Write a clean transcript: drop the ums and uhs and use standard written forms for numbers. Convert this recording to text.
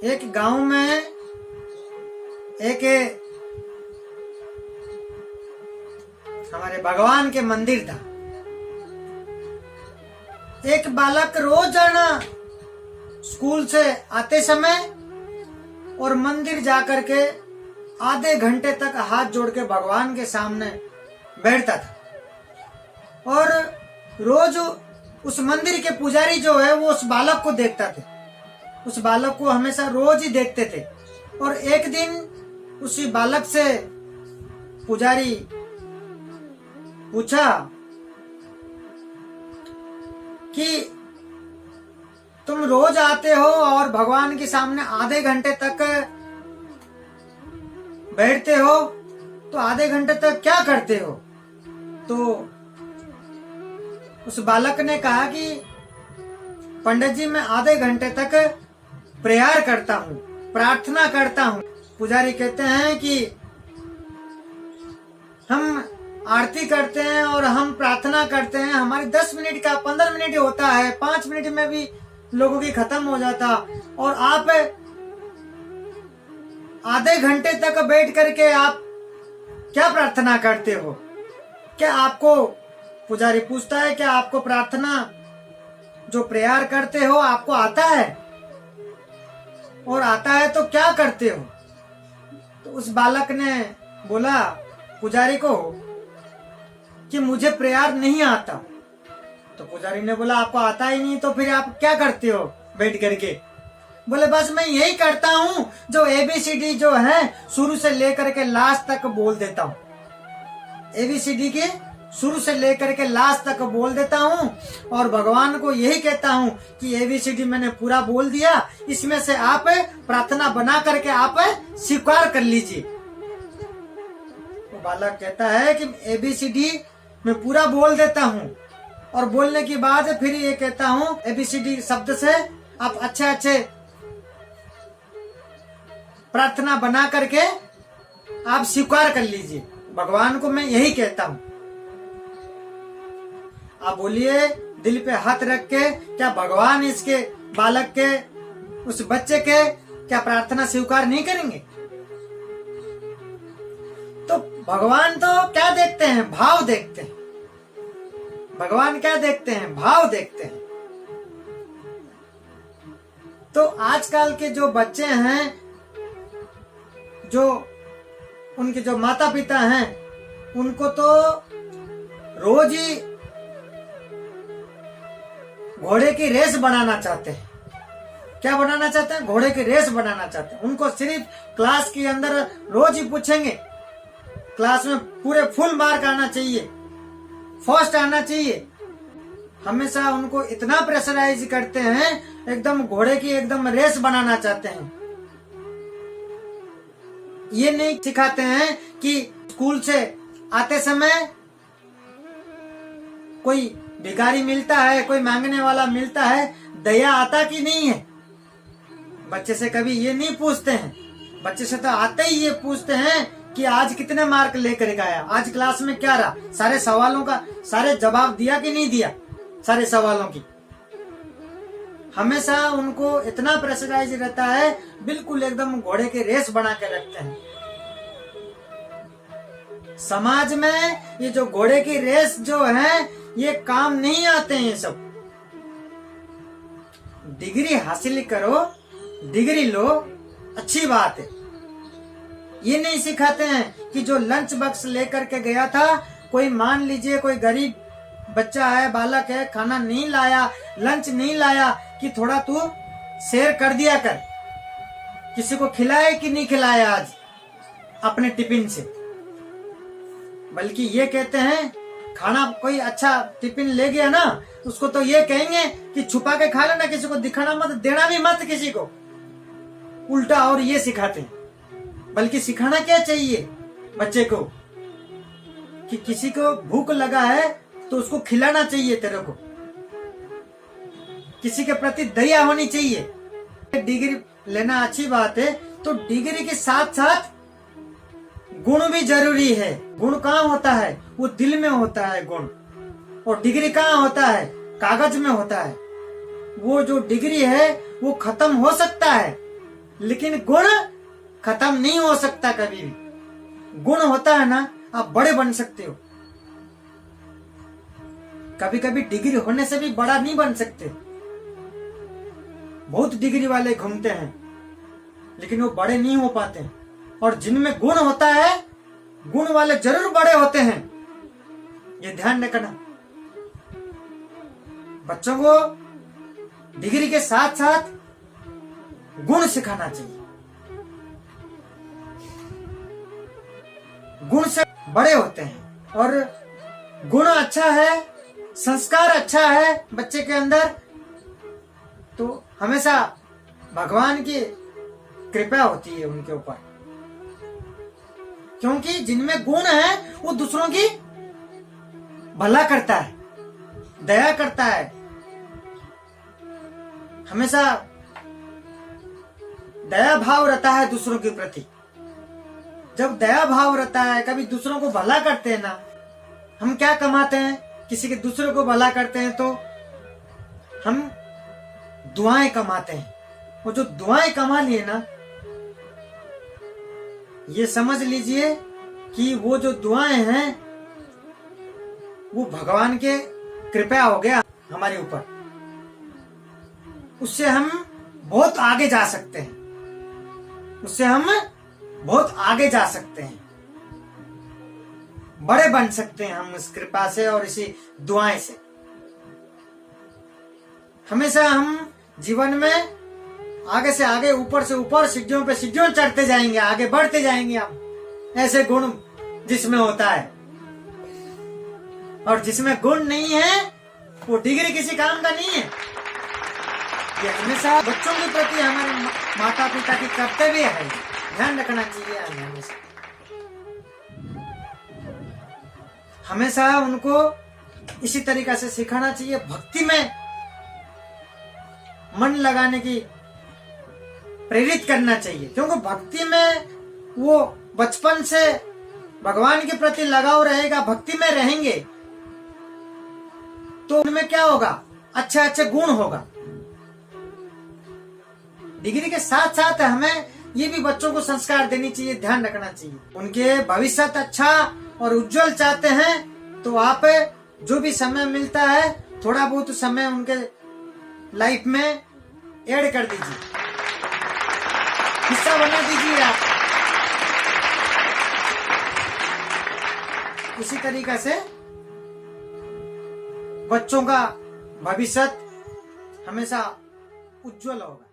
एक गांव में एक हमारे भगवान के मंदिर था। एक बालक रोजाना स्कूल से आते समय और मंदिर जाकर के आधे घंटे तक हाथ जोड़ के भगवान के सामने बैठता था और रोज उस मंदिर के पुजारी जो है वो उस बालक को देखता थे। उस बालक को हमेशा रोज ही देखते थे और एक दिन उसी बालक से पुजारी पूछा कि तुम रोज आते हो और भगवान के सामने आधे घंटे तक बैठते हो, तो आधे घंटे तक क्या करते हो? तो उस बालक ने कहा कि पंडित जी मैं आधे घंटे तक प्रेयर करता हूँ, प्रार्थना करता हूँ। पुजारी कहते हैं कि हम आरती करते हैं और हम प्रार्थना करते हैं, हमारी 10 मिनट का 15 मिनट होता है, 5 मिनट में भी लोगों की खत्म हो जाता, और आप आधे घंटे तक बैठ करके आप क्या प्रार्थना करते हो? क्या आपको, पुजारी पूछता है, क्या आपको प्रार्थना जो प्रेयर करते हो आपको आता है? और आता है तो क्या करते हो? तो उस बालक ने बोला पुजारी को कि मुझे प्रेयर नहीं आता। तो पुजारी ने बोला आपको आता ही नहीं तो फिर आप क्या करते हो बैठ करके? बोले बस मैं यही करता हूँ जो ABCD जो है शुरू से लेकर के लास्ट तक बोल देता हूँ। ABCD के शुरू से लेकर के लास्ट तक बोल देता हूँ और भगवान को यही कहता हूँ कि ABCD मैंने पूरा बोल दिया, इसमें से आप प्रार्थना बना करके आप स्वीकार कर लीजिए। तो बालक कहता है कि ABCD मैं पूरा बोल देता हूँ और बोलने के बाद फिर ये कहता हूँ ABCD शब्द से आप अच्छे अच्छे प्रार्थना बना करके आप स्वीकार कर लीजिए। भगवान को मैं यही कहता हूँ। आप बोलिए दिल पे हाथ रख के, क्या भगवान इसके बालक के, उस बच्चे के क्या प्रार्थना स्वीकार नहीं करेंगे? तो भगवान तो क्या देखते हैं? भाव देखते हैं। भगवान क्या देखते हैं? भाव देखते हैं। तो आजकल के जो बच्चे हैं, जो उनके जो माता पिता हैं, उनको तो रोज ही घोड़े की रेस बनाना चाहते हैं। क्या बनाना चाहते हैं? घोड़े की रेस बनाना चाहते हैं। उनको सिर्फ क्लास के अंदर रोज ही पूछेंगे, क्लास में पूरे फुल मार्क आना चाहिए, फर्स्ट आना चाहिए। हमेशा उनको इतना प्रेशराइज करते हैं, एकदम घोड़े की एकदम रेस बनाना चाहते हैं। ये नहीं सिखाते हैं कि स्कूल से आते समय कोई भिखारी मिलता है, कोई मांगने वाला मिलता है, दया आता कि नहीं है। बच्चे से कभी ये नहीं पूछते हैं। बच्चे से तो आते ही ये पूछते हैं कि आज कितने मार्क लेकर आया, आज क्लास में क्या रहा, सारे सवालों का सारे जवाब दिया कि नहीं दिया, सारे सवालों की। हमेशा उनको इतना प्रेशराइज रहता है, बिल्कुल एकदम घोड़े के रेस बना के रखते हैं। समाज में ये जो घोड़े की रेस जो है ये काम नहीं आते हैं। ये सब डिग्री हासिल करो, डिग्री लो, अच्छी बात है। ये नहीं सिखाते हैं कि जो लंच बॉक्स लेकर के गया था, कोई मान लीजिए कोई गरीब बच्चा है, बालक है, खाना नहीं लाया, लंच नहीं लाया, कि थोड़ा तू शेयर कर दिया कर, किसी को खिलाया कि नहीं खिलाया आज अपने टिफिन से। बल्कि ये कहते हैं खाना कोई अच्छा टिफिन ले गया ना, उसको तो ये कहेंगे कि छुपा के खा लेना, किसी को दिखाना मत, देना भी मत किसी को, उल्टा और ये सिखाते हैं। बल्कि सिखाना क्या चाहिए बच्चे को कि किसी को भूख लगा है तो उसको खिलाना चाहिए, तेरे को किसी के प्रति दया होनी चाहिए। डिग्री लेना अच्छी बात है, तो डिग्री के साथ साथ गुण भी जरूरी है। गुण कहाँ होता है? वो दिल में होता है गुण। और डिग्री कहाँ होता है? कागज में होता है। वो जो डिग्री है वो खत्म हो सकता है, लेकिन गुण खत्म नहीं हो सकता कभी भी। गुण होता है ना, आप बड़े बन सकते हो। कभी कभी डिग्री होने से भी बड़ा नहीं बन सकते। बहुत डिग्री वाले घूमते हैं लेकिन वो बड़े नहीं हो पाते। और जिनमें गुण होता है, गुण वाले जरूर बड़े होते हैं, ये ध्यान रखना। बच्चों को डिग्री के साथ साथ गुण सिखाना चाहिए। गुण से बड़े होते हैं। और गुण अच्छा है, संस्कार अच्छा है बच्चे के अंदर, तो हमेशा भगवान की कृपा होती है उनके ऊपर। क्योंकि जिनमें गुण है वो दूसरों की भला करता है, दया करता है, हमेशा दया भाव रहता है दूसरों के प्रति। जब दया भाव रहता है, कभी दूसरों को भला करते हैं ना, हम क्या कमाते हैं, किसी के दूसरों को भला करते हैं तो हम दुआएं कमाते हैं। वो जो दुआएं कमा लिए ना, ये समझ लीजिए कि वो जो दुआएं हैं वो भगवान के कृपा हो गया हमारे ऊपर। उससे हम बहुत आगे जा सकते हैं, उससे हम बहुत आगे जा सकते हैं, बड़े बन सकते हैं हम इस कृपा से और इसी दुआएं से। हमेशा हम जीवन में आगे से आगे, ऊपर से ऊपर, सीढ़ियों पे सीढ़ियों चढ़ते जाएंगे, आगे बढ़ते जाएंगे हम। ऐसे गुण जिसमें होता है, और जिसमें गुण नहीं है वो डिग्री किसी काम का नहीं है। ये हमेशा बच्चों के प्रति हमारे माता पिता की कर्तव्य है, ध्यान रखना चाहिए हमें। हमेशा उनको इसी तरीका से सिखाना चाहिए, भक्ति में मन लगाने की प्रेरित करना चाहिए। क्योंकि भक्ति में वो बचपन से भगवान के प्रति लगाव रहेगा, भक्ति में रहेंगे तो उनमें क्या होगा, अच्छे अच्छे गुण होगा। डिग्री के साथ साथ हमें ये भी बच्चों को संस्कार देनी चाहिए, ध्यान रखना चाहिए। उनके भविष्य अच्छा और उज्जवल चाहते हैं तो आप जो भी समय मिलता है, थोड़ा बहुत समय उनके लाइफ में ऐड कर दीजिए, हिस्सा बना दीजिए आप। इसी तरीका से बच्चों का भविष्य हमेशा उज्जवल होगा।